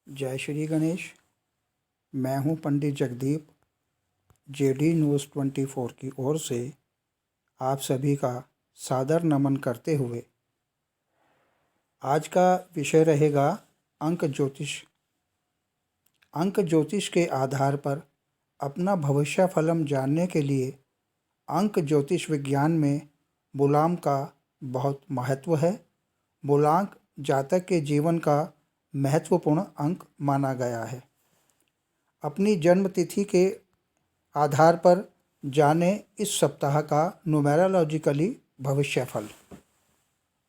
जय श्री गणेश। मैं हूं पंडित जगदीप। जेडी न्यूज़ 24 की ओर से आप सभी का सादर नमन करते हुए आज का विषय रहेगा अंक ज्योतिष। अंक ज्योतिष के आधार पर अपना भविष्य फलम जानने के लिए अंक ज्योतिष विज्ञान में मूलांक का बहुत महत्व है। मूलांक जातक के जीवन का महत्वपूर्ण अंक माना गया है। अपनी जन्म तिथि के आधार पर जाने इस सप्ताह का न्यूमेरोलॉजिकली भविष्यफल।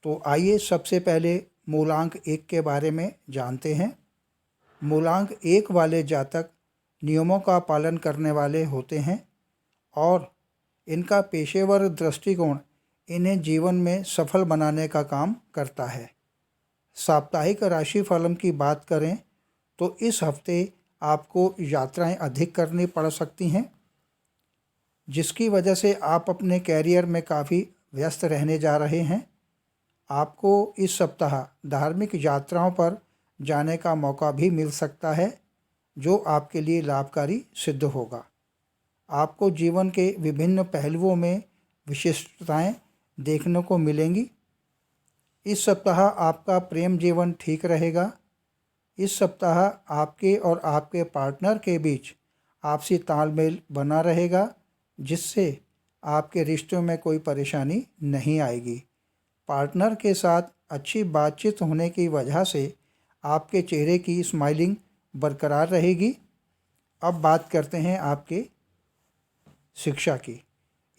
तो आइए सबसे पहले मूलांक 1 के बारे में जानते हैं। मूलांक 1 वाले जातक नियमों का पालन करने वाले होते हैं और इनका पेशेवर दृष्टिकोण इन्हें जीवन में सफल बनाने का काम करता है। साप्ताहिक राशि फलम की बात करें तो इस हफ्ते आपको यात्राएं अधिक करनी पड़ सकती हैं, जिसकी वजह से आप अपने कैरियर में काफ़ी व्यस्त रहने जा रहे हैं। आपको इस सप्ताह धार्मिक यात्राओं पर जाने का मौका भी मिल सकता है, जो आपके लिए लाभकारी सिद्ध होगा। आपको जीवन के विभिन्न पहलुओं में विशिष्टताएं देखने को मिलेंगी। इस सप्ताह आपका प्रेम जीवन ठीक रहेगा। इस सप्ताह आपके और आपके पार्टनर के बीच आपसी तालमेल बना रहेगा, जिससे आपके रिश्तों में कोई परेशानी नहीं आएगी। पार्टनर के साथ अच्छी बातचीत होने की वजह से आपके चेहरे की स्माइलिंग बरकरार रहेगी। अब बात करते हैं आपके शिक्षा की।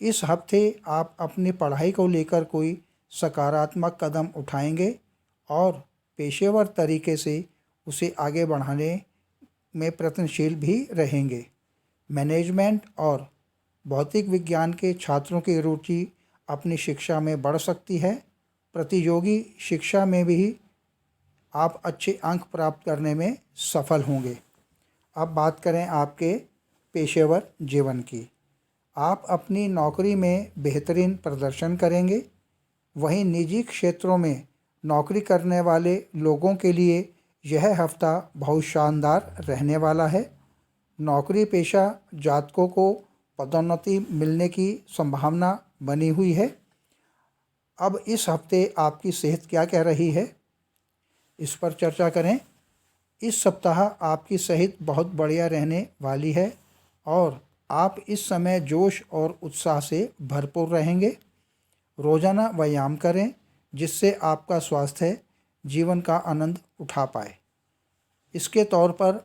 इस हफ्ते आप अपनी पढ़ाई को लेकर कोई सकारात्मक कदम उठाएंगे और पेशेवर तरीके से उसे आगे बढ़ाने में प्रयत्नशील भी रहेंगे। मैनेजमेंट और भौतिक विज्ञान के छात्रों की रुचि अपनी शिक्षा में बढ़ सकती है। प्रतियोगी शिक्षा में भी आप अच्छे अंक प्राप्त करने में सफल होंगे। अब बात करें आपके पेशेवर जीवन की। आप अपनी नौकरी में बेहतरीन प्रदर्शन करेंगे। वहीं निजी क्षेत्रों में नौकरी करने वाले लोगों के लिए यह हफ्ता बहुत शानदार रहने वाला है। नौकरी पेशा जातकों को पदोन्नति मिलने की संभावना बनी हुई है। अब इस हफ्ते आपकी सेहत क्या कह रही है, इस पर चर्चा करें। इस सप्ताह आपकी सेहत बहुत बढ़िया रहने वाली है और आप इस समय जोश और उत्साह से भरपूर रहेंगे। रोज़ाना व्यायाम करें, जिससे आपका स्वास्थ्य जीवन का आनंद उठा पाए। इसके तौर पर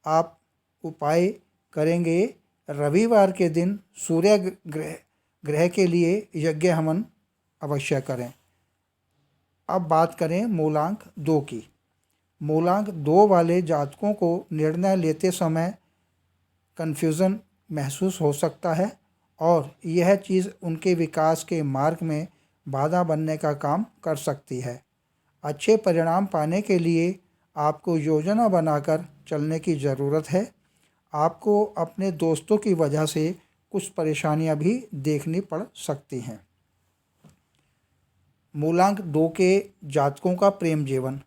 आप उपाय करेंगे। रविवार के दिन सूर्य ग्रह के लिए यज्ञ हवन अवश्य करें। अब बात करें मूलांक 2 की। मूलांक 2 वाले जातकों को निर्णय लेते समय कन्फ्यूज़न महसूस हो सकता है और यह चीज़ उनके विकास के मार्ग में बाधा बनने का काम कर सकती है। अच्छे परिणाम पाने के लिए आपको योजना बनाकर चलने की ज़रूरत है। आपको अपने दोस्तों की वजह से कुछ परेशानियां भी देखनी पड़ सकती हैं। मूलांक 2 के जातकों का प्रेम जीवन।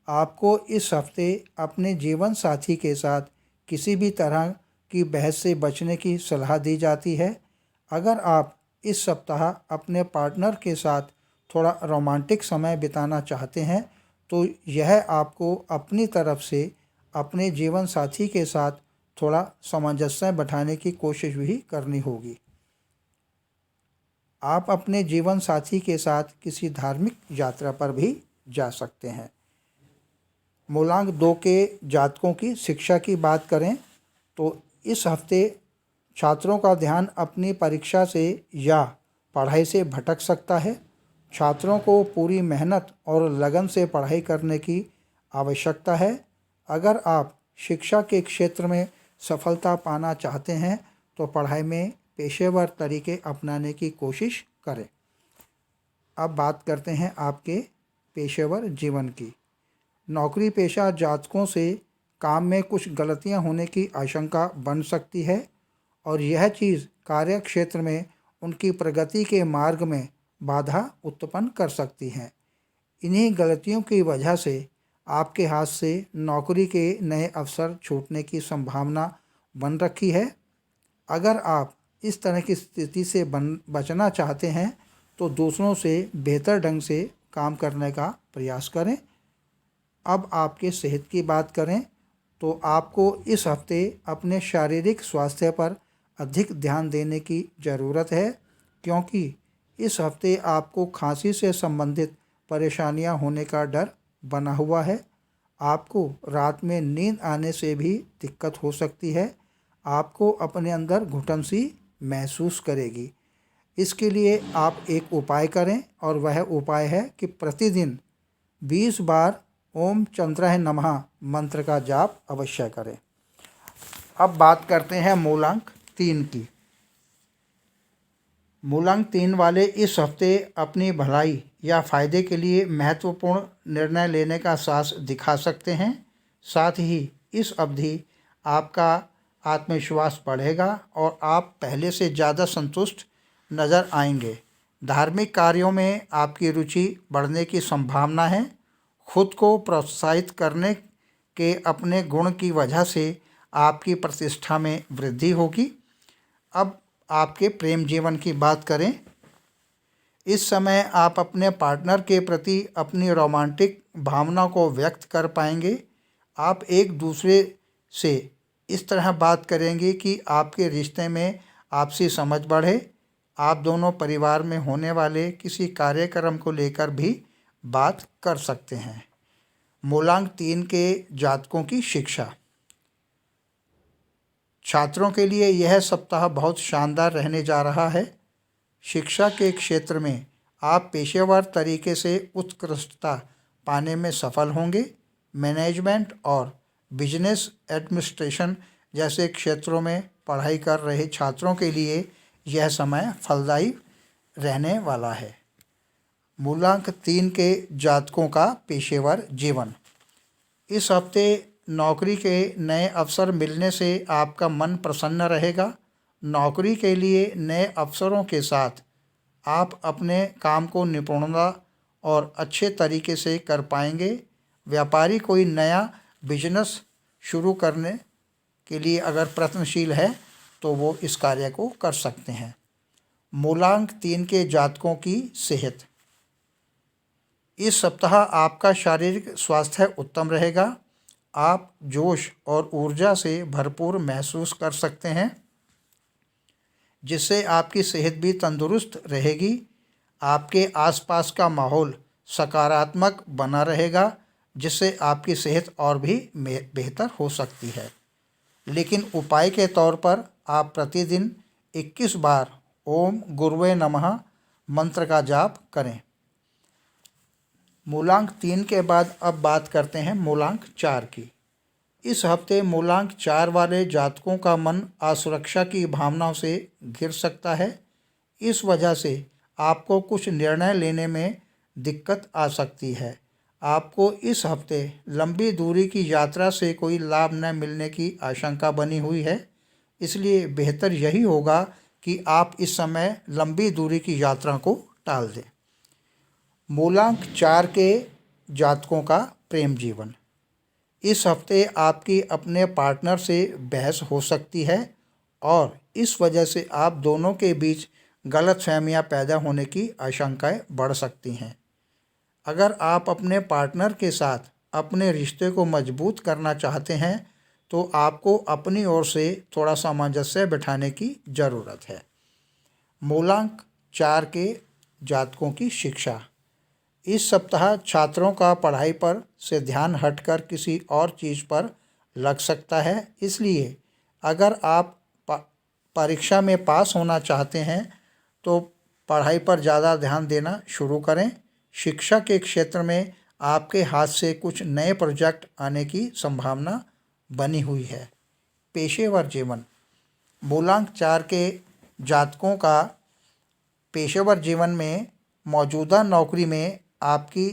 आपको इस हफ्ते अपने जीवन साथी के साथ किसी भी तरह की बहस से बचने की सलाह दी जाती है। अगर आप इस सप्ताह अपने पार्टनर के साथ थोड़ा रोमांटिक समय बिताना चाहते हैं, तो यह आपको अपनी तरफ से अपने जीवन साथी के साथ थोड़ा सामंजस्य बैठाने की कोशिश भी करनी होगी। आप अपने जीवन साथी के साथ किसी धार्मिक यात्रा पर भी जा सकते हैं। मूलांक 2 के जातकों की शिक्षा की बात करें तो इस हफ्ते छात्रों का ध्यान अपनी परीक्षा से या पढ़ाई से भटक सकता है। छात्रों को पूरी मेहनत और लगन से पढ़ाई करने की आवश्यकता है। अगर आप शिक्षा के क्षेत्र में सफलता पाना चाहते हैं तो पढ़ाई में पेशेवर तरीके अपनाने की कोशिश करें। अब बात करते हैं आपके पेशेवर जीवन की। नौकरी पेशा जातकों से काम में कुछ गलतियां होने की आशंका बन सकती है और यह चीज़ कार्य क्षेत्र में उनकी प्रगति के मार्ग में बाधा उत्पन्न कर सकती है। इन्हीं गलतियों की वजह से आपके हाथ से नौकरी के नए अवसर छूटने की संभावना बन रखी है। अगर आप इस तरह की स्थिति से बचना चाहते हैं तो दूसरों से बेहतर ढंग से काम करने का प्रयास करें। अब आपके सेहत की बात करें तो आपको इस हफ्ते अपने शारीरिक स्वास्थ्य पर अधिक ध्यान देने की ज़रूरत है, क्योंकि इस हफ्ते आपको खांसी से संबंधित परेशानियां होने का डर बना हुआ है। आपको रात में नींद आने से भी दिक्कत हो सकती है। आपको अपने अंदर घुटन सी महसूस करेगी। इसके लिए आप एक उपाय करें और वह उपाय है कि प्रतिदिन 20 बार ओम चंद्राय नमः मंत्र का जाप अवश्य करें। अब बात करते हैं मूलांक 3 की। मूलांक 3 वाले इस हफ्ते अपनी भलाई या फायदे के लिए महत्वपूर्ण निर्णय लेने का साहस दिखा सकते हैं। साथ ही इस अवधि आपका आत्मविश्वास बढ़ेगा और आप पहले से ज़्यादा संतुष्ट नज़र आएंगे। धार्मिक कार्यों में आपकी रुचि बढ़ने की संभावना है। खुद को प्रोत्साहित करने के अपने गुण की वजह से आपकी प्रतिष्ठा में वृद्धि होगी। अब आपके प्रेम जीवन की बात करें। इस समय आप अपने पार्टनर के प्रति अपनी रोमांटिक भावना को व्यक्त कर पाएंगे। आप एक दूसरे से इस तरह बात करेंगे कि आपके रिश्ते में आपसी समझ बढ़े। आप दोनों परिवार में होने वाले किसी कार्यक्रम को लेकर भी बात कर सकते हैं। मूलांक 3 के जातकों की शिक्षा। छात्रों के लिए यह सप्ताह बहुत शानदार रहने जा रहा है। शिक्षा के क्षेत्र में आप पेशेवर तरीके से उत्कृष्टता पाने में सफल होंगे। मैनेजमेंट और बिजनेस एडमिनिस्ट्रेशन जैसे क्षेत्रों में पढ़ाई कर रहे छात्रों के लिए यह समय फलदायी रहने वाला है। मूलांक 3 के जातकों का पेशेवर जीवन। इस हफ्ते नौकरी के नए अवसर मिलने से आपका मन प्रसन्न रहेगा। नौकरी के लिए नए अवसरों के साथ आप अपने काम को निपुणता और अच्छे तरीके से कर पाएंगे। व्यापारी कोई नया बिजनेस शुरू करने के लिए अगर प्रयत्नशील है तो वो इस कार्य को कर सकते हैं। मूलांक 3 के जातकों की सेहत। इस सप्ताह आपका शारीरिक स्वास्थ्य उत्तम रहेगा। आप जोश और ऊर्जा से भरपूर महसूस कर सकते हैं, जिससे आपकी सेहत भी तंदुरुस्त रहेगी। आपके आसपास का माहौल सकारात्मक बना रहेगा, जिससे आपकी सेहत और भी बेहतर हो सकती है। लेकिन उपाय के तौर पर आप प्रतिदिन 21 बार ओम गुरुवे नमः मंत्र का जाप करें। मूलांक 3 के बाद अब बात करते हैं मूलांक 4 की। इस हफ्ते मूलांक 4 वाले जातकों का मन असुरक्षा की भावनाओं से घिर सकता है। इस वजह से आपको कुछ निर्णय लेने में दिक्कत आ सकती है। आपको इस हफ्ते लंबी दूरी की यात्रा से कोई लाभ न मिलने की आशंका बनी हुई है। इसलिए बेहतर यही होगा कि आप इस समय लंबी दूरी की यात्रा को टाल दें। मूलांक 4 के जातकों का प्रेम जीवन। इस हफ्ते आपकी अपने पार्टनर से बहस हो सकती है और इस वजह से आप दोनों के बीच गलतफहमियां पैदा होने की आशंकाएं बढ़ सकती हैं। अगर आप अपने पार्टनर के साथ अपने रिश्ते को मजबूत करना चाहते हैं तो आपको अपनी ओर से थोड़ा सामंजस्य बिठाने की ज़रूरत है। मूलांक 4 के जातकों की शिक्षा। इस सप्ताह छात्रों का पढ़ाई पर से ध्यान हटकर किसी और चीज़ पर लग सकता है। इसलिए अगर आप परीक्षा में पास होना चाहते हैं तो पढ़ाई पर ज़्यादा ध्यान देना शुरू करें। शिक्षा के क्षेत्र में आपके हाथ से कुछ नए प्रोजेक्ट आने की संभावना बनी हुई है। पेशेवर जीवन। मूलांक 4 के जातकों का पेशेवर जीवन में मौजूदा नौकरी में आपकी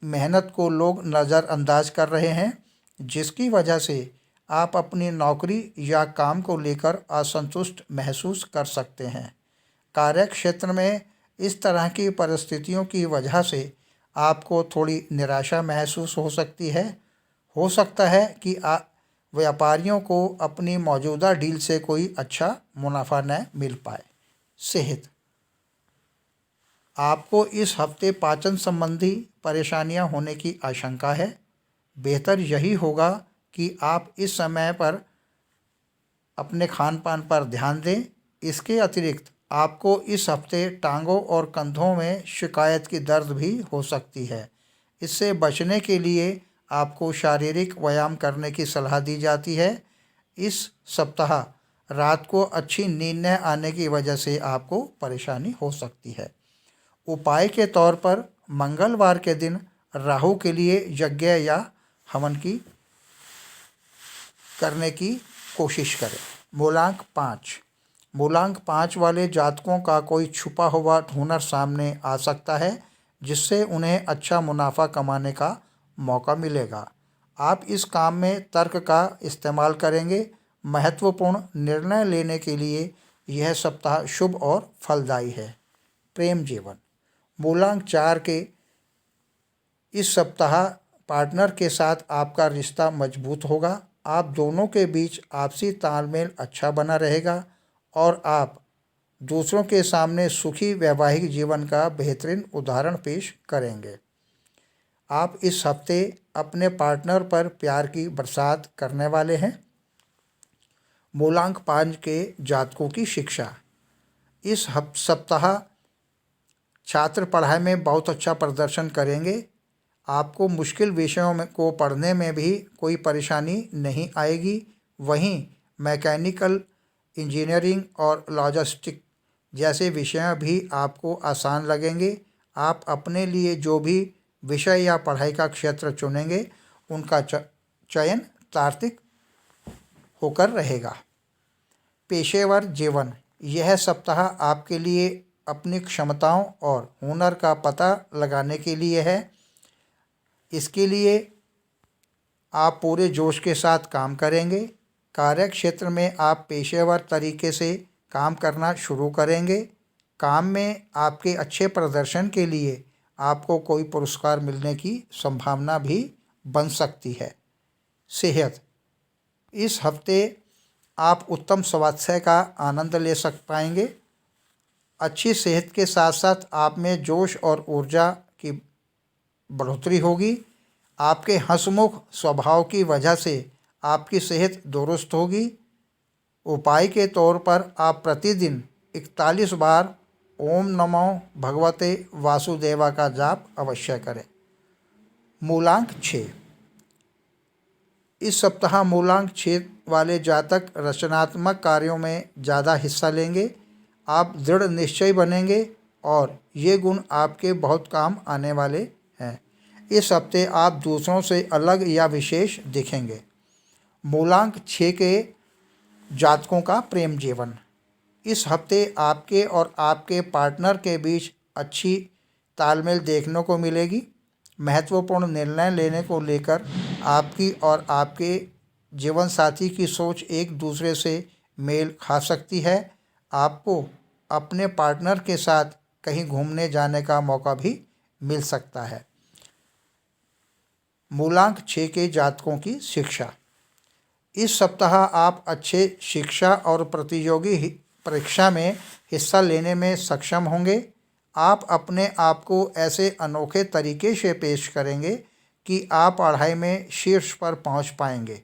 मेहनत को लोग नज़रअंदाज कर रहे हैं, जिसकी वजह से आप अपनी नौकरी या काम को लेकर असंतुष्ट महसूस कर सकते हैं। कार्य क्षेत्र में इस तरह की परिस्थितियों की वजह से आपको थोड़ी निराशा महसूस हो सकती है। हो सकता है कि व्यापारियों को अपनी मौजूदा डील से कोई अच्छा मुनाफा न मिल पाए। सेहत, आपको इस हफ्ते पाचन संबंधी परेशानियां होने की आशंका है। बेहतर यही होगा कि आप इस समय पर अपने खान पान पर ध्यान दें। इसके अतिरिक्त आपको इस हफ्ते टांगों और कंधों में शिकायत की दर्द भी हो सकती है। इससे बचने के लिए आपको शारीरिक व्यायाम करने की सलाह दी जाती है। इस सप्ताह रात को अच्छी नींद न आने की वजह से आपको परेशानी हो सकती है। उपाय के तौर पर मंगलवार के दिन राहु के लिए यज्ञ या हवन की करने की कोशिश करें। मूलांक 5 वाले जातकों का कोई छुपा हुआ हुनर सामने आ सकता है जिससे उन्हें अच्छा मुनाफा कमाने का मौका मिलेगा। आप इस काम में तर्क का इस्तेमाल करेंगे। महत्वपूर्ण निर्णय लेने के लिए यह सप्ताह शुभ और फलदायी है। प्रेम जीवन, मूलांक 4 के इस सप्ताह पार्टनर के साथ आपका रिश्ता मजबूत होगा। आप दोनों के बीच आपसी तालमेल अच्छा बना रहेगा और आप दूसरों के सामने सुखी वैवाहिक जीवन का बेहतरीन उदाहरण पेश करेंगे। आप इस हफ्ते अपने पार्टनर पर प्यार की बरसात करने वाले हैं। मूलांक 5 के जातकों की शिक्षा, इस सप्ताह छात्र पढ़ाई में बहुत अच्छा प्रदर्शन करेंगे। आपको मुश्किल विषयों को पढ़ने में भी कोई परेशानी नहीं आएगी। वहीं मैकेनिकल इंजीनियरिंग और लॉजिस्टिक जैसे विषय भी आपको आसान लगेंगे। आप अपने लिए जो भी विषय या पढ़ाई का क्षेत्र चुनेंगे उनका चयन तार्किक होकर रहेगा। पेशेवर जीवन, यह सप्ताह आपके लिए अपनी क्षमताओं और हुनर का पता लगाने के लिए है। इसके लिए आप पूरे जोश के साथ काम करेंगे। कार्य क्षेत्र में आप पेशेवर तरीके से काम करना शुरू करेंगे। काम में आपके अच्छे प्रदर्शन के लिए आपको कोई पुरस्कार मिलने की संभावना भी बन सकती है। सेहत, इस हफ्ते आप उत्तम स्वास्थ्य का आनंद ले पाएंगे। अच्छी सेहत के साथ साथ आप में जोश और ऊर्जा की बढ़ोतरी होगी। आपके हंसमुख स्वभाव की वजह से आपकी सेहत दुरुस्त होगी। उपाय के तौर पर आप प्रतिदिन 41 बार ओम नमो भगवते वासुदेवा का जाप अवश्य करें। मूलांक 6, इस सप्ताह मूलांक 6 वाले जातक रचनात्मक कार्यों में ज़्यादा हिस्सा लेंगे। आप दृढ़ निश्चय बनेंगे और ये गुण आपके बहुत काम आने वाले हैं। इस हफ्ते आप दूसरों से अलग या विशेष दिखेंगे। मूलांक 6 के जातकों का प्रेम जीवन, इस हफ्ते आपके और आपके पार्टनर के बीच अच्छी तालमेल देखने को मिलेगी। महत्वपूर्ण निर्णय लेने को लेकर आपकी और आपके जीवन साथी की सोच एक दूसरे से मेल खा सकती है। आपको अपने पार्टनर के साथ कहीं घूमने जाने का मौका भी मिल सकता है। मूलांक 6 के जातकों की शिक्षा, इस सप्ताह आप अच्छे शिक्षा और प्रतियोगी परीक्षा में हिस्सा लेने में सक्षम होंगे। आप अपने आप को ऐसे अनोखे तरीके से पेश करेंगे कि आप पढ़ाई में शीर्ष पर पहुंच पाएंगे।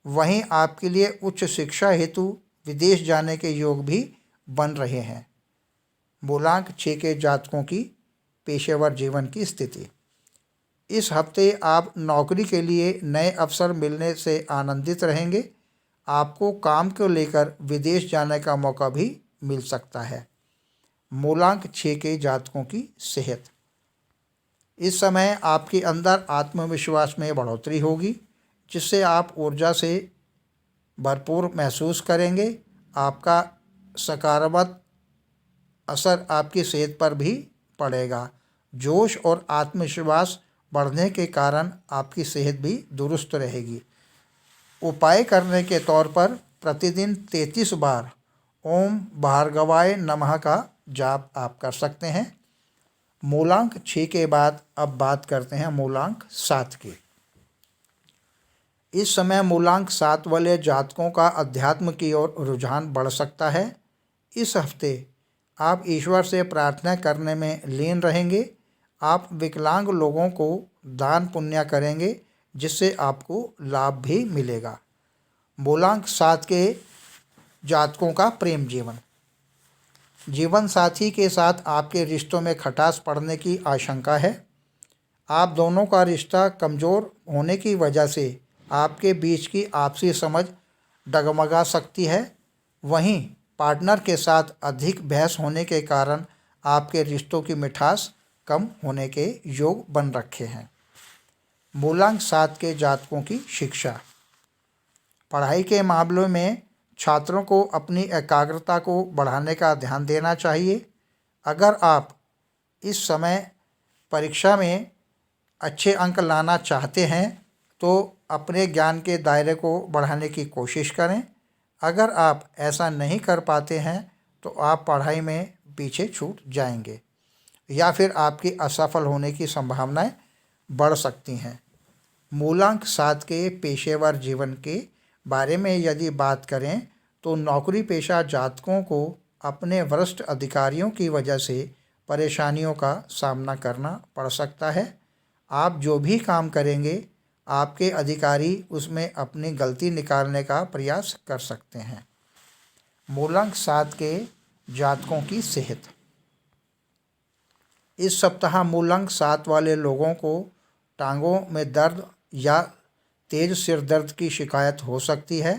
वहीं आपके लिए उच्च शिक्षा हेतु विदेश जाने के योग भी बन रहे हैं। मूलांक 6 के जातकों की पेशेवर जीवन की स्थिति, इस हफ्ते आप नौकरी के लिए नए अवसर मिलने से आनंदित रहेंगे। आपको काम को लेकर विदेश जाने का मौका भी मिल सकता है। मूलांक 6 के जातकों की सेहत, इस समय आपके अंदर आत्मविश्वास में बढ़ोतरी होगी जिससे आप ऊर्जा से भरपूर महसूस करेंगे। आपका सकारात्मक असर आपकी सेहत पर भी पड़ेगा। जोश और आत्मविश्वास बढ़ने के कारण आपकी सेहत भी दुरुस्त रहेगी। उपाय करने के तौर पर प्रतिदिन 33 बार ओम भार्गवाय नमः का जाप आप कर सकते हैं। मूलांक 6 के बाद अब बात करते हैं मूलांक 7 की। इस समय मूलांक 7 वाले जातकों का अध्यात्म की ओर रुझान बढ़ सकता है। इस हफ्ते आप ईश्वर से प्रार्थना करने में लीन रहेंगे। आप विकलांग लोगों को दान पुण्य करेंगे जिससे आपको लाभ भी मिलेगा। मूलांक 7 के जातकों का प्रेम जीवन। जीवन साथी के साथ आपके रिश्तों में खटास पड़ने की आशंका है। आप दोनों का रिश्ता कमज़ोर होने की वजह से आपके बीच की आपसी समझ डगमगा सकती है। वहीं पार्टनर के साथ अधिक बहस होने के कारण आपके रिश्तों की मिठास कम होने के योग बन रखे हैं। मूलांक 7 के जातकों की शिक्षा। पढ़ाई के मामलों में छात्रों को अपनी एकाग्रता को बढ़ाने का ध्यान देना चाहिए। अगर आप इस समय परीक्षा में अच्छे अंक लाना चाहते हैं तो अपने ज्ञान के दायरे को बढ़ाने की कोशिश करें। अगर आप ऐसा नहीं कर पाते हैं तो आप पढ़ाई में पीछे छूट जाएंगे या फिर आपकी असफल होने की संभावनाएं बढ़ सकती हैं। मूलांक 7 के पेशेवर जीवन के बारे में यदि बात करें तो नौकरी पेशा जातकों को अपने वरिष्ठ अधिकारियों की वजह से परेशानियों का सामना करना पड़ सकता है। आप जो भी काम करेंगे आपके अधिकारी उसमें अपनी गलती निकालने का प्रयास कर सकते हैं। मूलांक 7 के जातकों की सेहत। इस सप्ताह मूलांक 7 वाले लोगों को टांगों में दर्द या तेज सिर दर्द की शिकायत हो सकती है।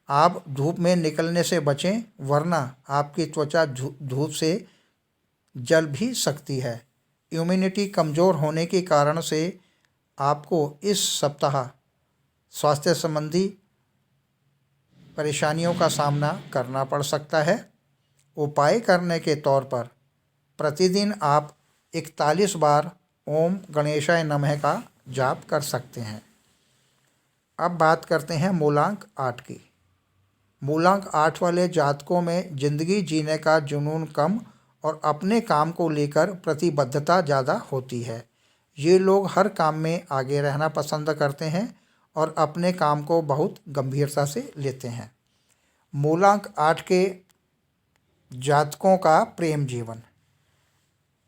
आप धूप में निकलने से बचें वरना आपकी त्वचा धूप से जल भी सकती है। इम्यूनिटी कमज़ोर होने के कारण से आपको इस सप्ताह स्वास्थ्य संबंधी परेशानियों का सामना करना पड़ सकता है। उपाय करने के तौर पर प्रतिदिन आप 41 बार ओम गणेशाय नमः का जाप कर सकते हैं। अब बात करते हैं मूलांक 8 की। मूलांक 8 वाले जातकों में ज़िंदगी जीने का जुनून कम और अपने काम को लेकर प्रतिबद्धता ज़्यादा होती है। ये लोग हर काम में आगे रहना पसंद करते हैं और अपने काम को बहुत गंभीरता से लेते हैं। मूलांक 8 के जातकों का प्रेम जीवन।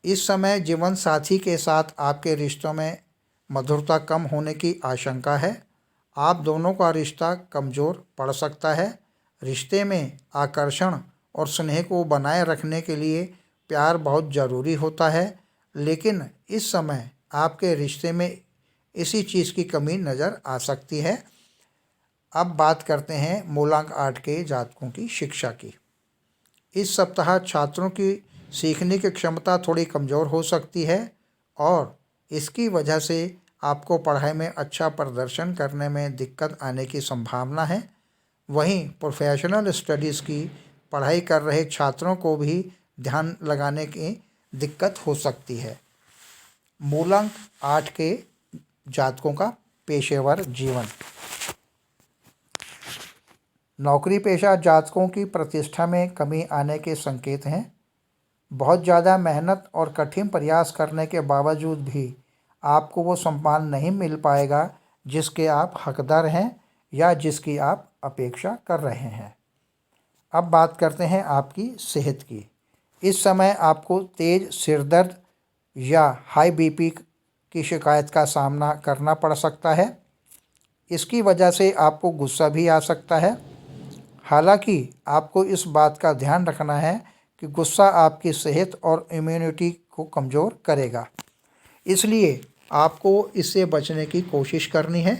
इस समय जीवन साथी के साथ आपके रिश्तों में मधुरता कम होने की आशंका है। आप दोनों का रिश्ता कमज़ोर पड़ सकता है। रिश्ते में आकर्षण और स्नेह को बनाए रखने के लिए प्यार बहुत ज़रूरी होता है, लेकिन इस समय आपके रिश्ते में इसी चीज़ की कमी नज़र आ सकती है। अब बात करते हैं मूलांक 8 के जातकों की शिक्षा की। इस सप्ताह छात्रों की सीखने की क्षमता थोड़ी कमज़ोर हो सकती है और इसकी वजह से आपको पढ़ाई में अच्छा प्रदर्शन करने में दिक्कत आने की संभावना है। वहीं प्रोफेशनल स्टडीज़ की पढ़ाई कर रहे छात्रों को भी ध्यान लगाने की दिक्कत हो सकती है। मूलांक 8 के जातकों का पेशेवर जीवन। नौकरी पेशा जातकों की प्रतिष्ठा में कमी आने के संकेत हैं। बहुत ज़्यादा मेहनत और कठिन प्रयास करने के बावजूद भी आपको वो सम्मान नहीं मिल पाएगा जिसके आप हकदार हैं या जिसकी आप अपेक्षा कर रहे हैं। अब बात करते हैं आपकी सेहत की। इस समय आपको तेज़ सिर दर्द या हाई बीपी की शिकायत का सामना करना पड़ सकता है। इसकी वजह से आपको गुस्सा भी आ सकता है। हालांकि आपको इस बात का ध्यान रखना है कि गुस्सा आपकी सेहत और इम्यूनिटी को कमज़ोर करेगा, इसलिए आपको इससे बचने की कोशिश करनी है।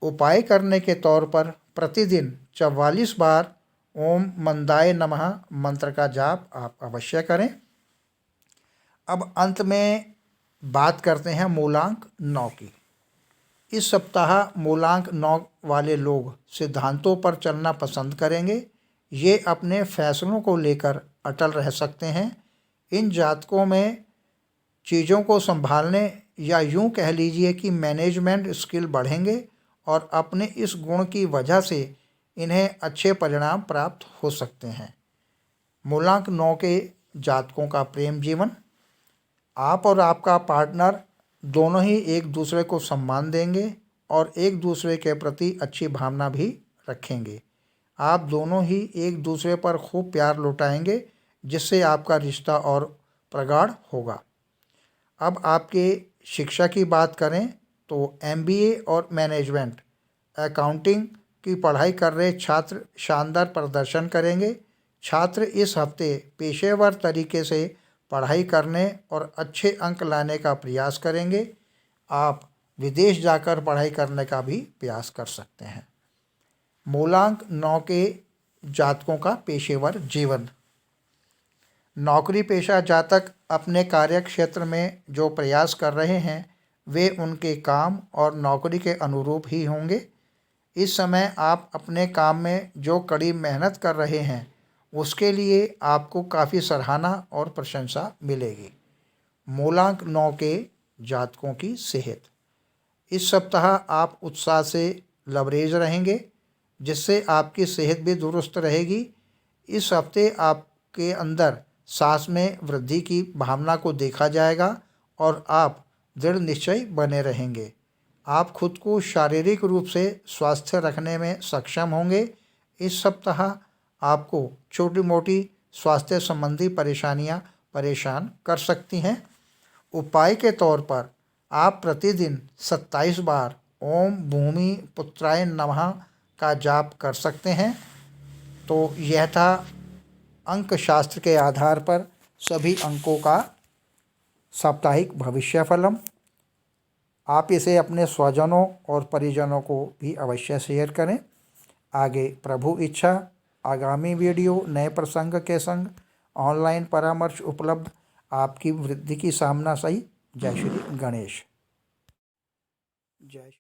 उपाय करने के तौर पर प्रतिदिन 44 बार ओम मंदाय नमः मंत्र का जाप आप अवश्य करें। अब अंत में बात करते हैं मूलांक 9 की। इस सप्ताह मूलांक 9 वाले लोग सिद्धांतों पर चलना पसंद करेंगे। ये अपने फैसलों को लेकर अटल रह सकते हैं। इन जातकों में चीज़ों को संभालने या यूं कह लीजिए कि मैनेजमेंट स्किल बढ़ेंगे और अपने इस गुण की वजह से इन्हें अच्छे परिणाम प्राप्त हो सकते हैं। मूलांक 9 के जातकों का प्रेम जीवन। आप और आपका पार्टनर दोनों ही एक दूसरे को सम्मान देंगे और एक दूसरे के प्रति अच्छी भावना भी रखेंगे। आप दोनों ही एक दूसरे पर खूब प्यार लुटाएंगे, जिससे आपका रिश्ता और प्रगाढ़ होगा। अब आपके शिक्षा की बात करें तो एमबीए और मैनेजमेंट अकाउंटिंग की पढ़ाई कर रहे छात्र शानदार प्रदर्शन करेंगे। छात्र इस हफ्ते पेशेवर तरीके से पढ़ाई करने और अच्छे अंक लाने का प्रयास करेंगे। आप विदेश जाकर पढ़ाई करने का भी प्रयास कर सकते हैं। मूलांक 9 के जातकों का पेशेवर जीवन। नौकरी पेशा जातक अपने कार्य क्षेत्र में जो प्रयास कर रहे हैं वे उनके काम और नौकरी के अनुरूप ही होंगे। इस समय आप अपने काम में जो कड़ी मेहनत कर रहे हैं उसके लिए आपको काफ़ी सराहना और प्रशंसा मिलेगी। मूलांक 9 के जातकों की सेहत। इस सप्ताह आप उत्साह से लबरेज रहेंगे, जिससे आपकी सेहत भी दुरुस्त रहेगी। इस हफ्ते आपके अंदर सांस में वृद्धि की भावना को देखा जाएगा और आप दृढ़ निश्चय बने रहेंगे। आप खुद को शारीरिक रूप से स्वस्थ रखने में सक्षम होंगे। इस सप्ताह आपको छोटी मोटी स्वास्थ्य संबंधी परेशानियां परेशान कर सकती हैं। उपाय के तौर पर आप प्रतिदिन 27 बार ओम भूमि पुत्राय नमः का जाप कर सकते हैं। तो यह था अंक शास्त्र के आधार पर सभी अंकों का साप्ताहिक भविष्यफलम। आप इसे अपने स्वजनों और परिजनों को भी अवश्य शेयर करें। आगे प्रभु इच्छा आगामी वीडियो नए प्रसंग के संग ऑनलाइन परामर्श उपलब्ध। आपकी वृद्धि की कामना सही। जय श्री गणेश। जय